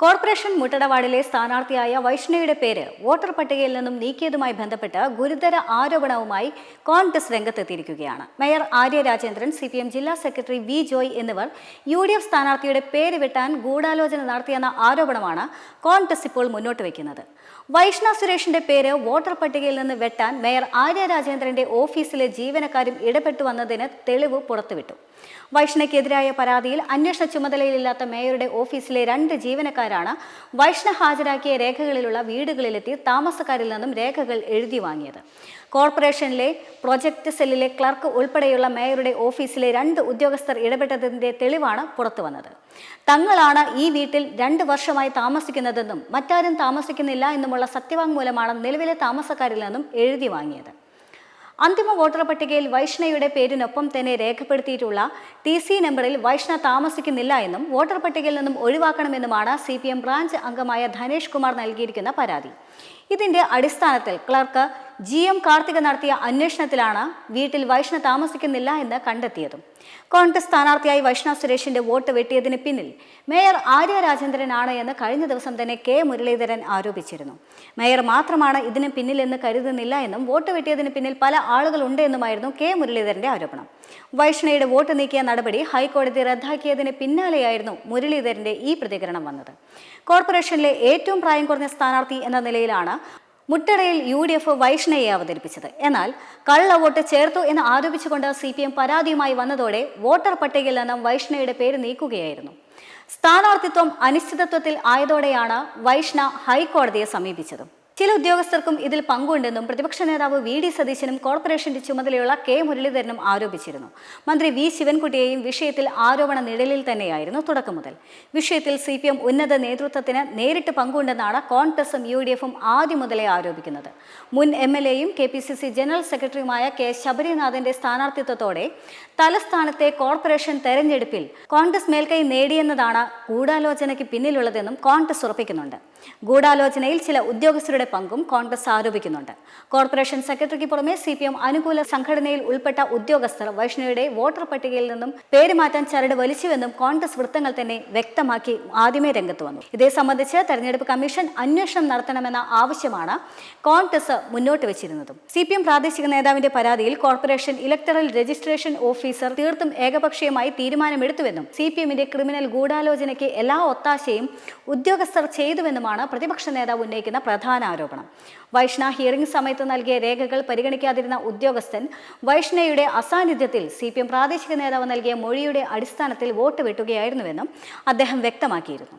Corporation മുട്ടടവാടിലെ സ്ഥാനാർത്ഥിയായ വൈഷ്ണവിയുടെ പേര് voter പട്ടികയിൽ നിന്നും നീക്കിയതുമായി ബന്ധപ്പെട്ട് ഗുരുതര ആരോപണവുമായി കോൺഗ്രസ് രംഗത്തെത്തിയിരിക്കുകയാണ്. മേയർ ആര്യ രാജേന്ദ്രൻ, CPM ജില്ലാ സെക്രട്ടറി വി ജോയ് എന്നിവർ UDF സ്ഥാനാർത്ഥിയുടെ പേര് വെട്ടാൻ ഗൂഢാലോചന നടത്തിയെന്ന ആരോപണമാണ് കോൺഗ്രസ് ഇപ്പോൾ മുന്നോട്ട് വയ്ക്കുന്നത്. വൈഷ്ണവ് സുരേഷിന്റെ പേര് വോട്ടർ പട്ടികയിൽ നിന്ന് വെട്ടാൻ മേയർ ആര്യ രാജേന്ദ്രന്റെ ഓഫീസിലെ ജീവനക്കാരും ഇടപെട്ടു വന്നതിന് തെളിവ് പുറത്തുവിട്ടു. വൈഷ്ണയ്ക്കെതിരായ പരാതിയിൽ അന്വേഷണ ചുമതലയിലില്ലാത്ത മേയറുടെ ഓഫീസിലെ 2 ജീവനക്കാരാണ് വൈഷ്ണവ് ഹാജരാക്കിയ രേഖകളിലുള്ള വീടുകളിലെത്തി താമസക്കാരിൽ നിന്നും രേഖകൾ എഴുതി വാങ്ങിയത്. കോർപ്പറേഷനിലെ പ്രൊജക്ട് സെല്ലിലെ ക്ലർക്ക് ഉൾപ്പെടെയുള്ള മേയറുടെ ഓഫീസിലെ 2 ഉദ്യോഗസ്ഥർ ഇടപെട്ടതിന്റെ തെളിവാണ് പുറത്തുവന്നത്. തങ്ങളാണ് ഈ വീട്ടിൽ 2 വർഷമായി താമസിക്കുന്നതെന്നും മറ്റാരും താമസിക്കുന്നില്ല എന്നുമുള്ള സത്യവാങ്മൂലമാണ് നിലവിലെ താമസക്കാരിൽ നിന്നും എഴുതി വാങ്ങിയത്. അന്തിമ വോട്ടർ പട്ടികയിൽ വൈഷ്ണയുടെ പേരിനൊപ്പം തന്നെ രേഖപ്പെടുത്തിയിട്ടുള്ള TC നമ്പറിൽ വൈഷ്ണവ് താമസിക്കുന്നില്ല എന്നും വോട്ടർ പട്ടികയിൽ നിന്നും ഒഴിവാക്കണമെന്നുമാണ് CPM ബ്രാഞ്ച് അംഗമായ ധനേഷ് കുമാർ നൽകിയിരിക്കുന്ന പരാതി. ഇതിന്റെ അടിസ്ഥാനത്തിൽ ക്ലർക്ക് GM കാർത്തിക നടത്തിയ അന്വേഷണത്തിലാണ് വീട്ടിൽ വൈഷ്ണവ് താമസിക്കുന്നില്ല എന്ന് കണ്ടെത്തിയതും. കോൺഗ്രസ് സ്ഥാനാർത്ഥിയായി വൈഷ്ണവ് സുരേഷിന്റെ വോട്ട് വെട്ടിയതിന് പിന്നിൽ മേയർ ആര്യ രാജേന്ദ്രനാണ് എന്ന് കഴിഞ്ഞ ദിവസം തന്നെ K മുരളീധരൻ ആരോപിച്ചിരുന്നു. മേയർ മാത്രമാണ് ഇതിന് പിന്നിലെന്ന് കരുതുന്നില്ല എന്നും വോട്ട് വെട്ടിയതിന് പിന്നിൽ പല ആളുകളുണ്ട് എന്നുമായിരുന്നു K മുരളീധരന്റെ ആരോപണം. വൈഷ്ണയുടെ വോട്ട് നീക്കിയ നടപടി ഹൈക്കോടതി റദ്ദാക്കിയതിന് പിന്നാലെയായിരുന്നു മുരളീധരന്റെ ഈ പ്രതികരണം വന്നത്. കോർപ്പറേഷനിലെ ഏറ്റവും പ്രായം കുറഞ്ഞ സ്ഥാനാർത്ഥി എന്ന നിലയിലാണ് മുട്ടടയിൽ UDF വൈഷ്ണയെ അവതരിപ്പിച്ചത്. എന്നാൽ കള്ള വോട്ട് ചേർത്തു എന്ന് ആരോപിച്ചുകൊണ്ട് CPM പരാതിയുമായി വന്നതോടെ വോട്ടർ പട്ടികയിൽ നിന്നും വൈഷ്ണയുടെ പേര് നീക്കുകയായിരുന്നു. സ്ഥാനാർത്ഥിത്വം അനിശ്ചിതത്വത്തിൽ ആയതോടെയാണ് വൈഷ്ണ ഹൈക്കോടതിയെ സമീപിച്ചത്. ചില ഉദ്യോഗസ്ഥർക്കും ഇതിൽ പങ്കുണ്ടെന്നും പ്രതിപക്ഷ നേതാവ് VD സതീശനും കോർപ്പറേഷന്റെ ചുമതലയുള്ള K മുരളീധരനും ആരോപിച്ചിരുന്നു. മന്ത്രി V ശിവൻകുട്ടിയെയും വിഷയത്തിൽ ആരോപണ നിഴലിൽ തന്നെയായിരുന്നു തുടക്കം മുതൽ. വിഷയത്തിൽ CPM ഉന്നത നേതൃത്വത്തിന് നേരിട്ട് പങ്കുണ്ടെന്നാണ് കോൺഗ്രസും UDFും ആദ്യം മുതലേ ആരോപിക്കുന്നത്. മുൻ MLAയും KPCC ജനറൽ സെക്രട്ടറിയുമായ K ശബരിനാഥന്റെ സ്ഥാനാർത്ഥിത്വത്തോടെ തലസ്ഥാനത്തെ കോർപ്പറേഷൻ തെരഞ്ഞെടുപ്പിൽ കോൺഗ്രസ് മേൽക്കൈ നേടിയെന്നതാണ് ഗൂഢാലോചനയ്ക്ക് പിന്നിലുള്ളതെന്നും കോൺഗ്രസ് ഉറപ്പിക്കുന്നുണ്ട്. ഗൂഢാലോചനയിൽ ചില ഉദ്യോഗസ്ഥരുടെ പങ്കും കോൺഗ്രസ് ആരോപിക്കുന്നുണ്ട്. കോർപ്പറേഷൻ സെക്രട്ടറിക്ക് പുറമെ CPM അനുകൂല സംഘടനയിൽ ഉൾപ്പെട്ട ഉദ്യോഗസ്ഥർ വൈഷ്ണയുടെ വോട്ടർ പട്ടികയിൽ നിന്നും പേര് മാറ്റാൻ ചരട് വലിച്ചുവെന്നും കോൺഗ്രസ് വൃത്തങ്ങൾ തന്നെ വ്യക്തമാക്കി ആദ്യമേ രംഗത്ത് വന്നു. ഇതേ സംബന്ധിച്ച് തെരഞ്ഞെടുപ്പ് കമ്മീഷൻ അന്വേഷണം നടത്തണമെന്ന ആവശ്യമാണ് കോൺഗ്രസ് മുന്നോട്ട് വെച്ചിരുന്നതും. CPM പ്രാദേശിക നേതാവിന്റെ പരാതിയിൽ കോർപ്പറേഷൻ ഇലക്ടറൽ രജിസ്ട്രേഷൻ ഓഫീസർ തീർത്തും ഏകപക്ഷീയമായി തീരുമാനമെടുത്തുവെന്നും CPMന്റെ ക്രിമിനൽ ഗൂഢാലോചനയ്ക്ക് എല്ലാ ഒത്താശയും ഉദ്യോഗസ്ഥർ ചെയ്തുവെന്നുമാണ് പ്രതിപക്ഷ നേതാവ് ഉന്നയിക്കുന്ന പ്രധാന ആരോപണം. വൈഷ്ണ ഹിയറിംഗ് സമയത്ത് നൽകിയ രേഖകൾ പരിഗണിക്കാതിരുന്ന ഉദ്യോഗസ്ഥൻ വൈഷ്ണയുടെ അസാന്നിധ്യത്തിൽ CPM പ്രാദേശിക നേതാവ് നൽകിയ മൊഴിയുടെ അടിസ്ഥാനത്തിൽ വോട്ട് വെട്ടുകയായിരുന്നുവെന്നും അദ്ദേഹം വ്യക്തമാക്കിയിരുന്നു.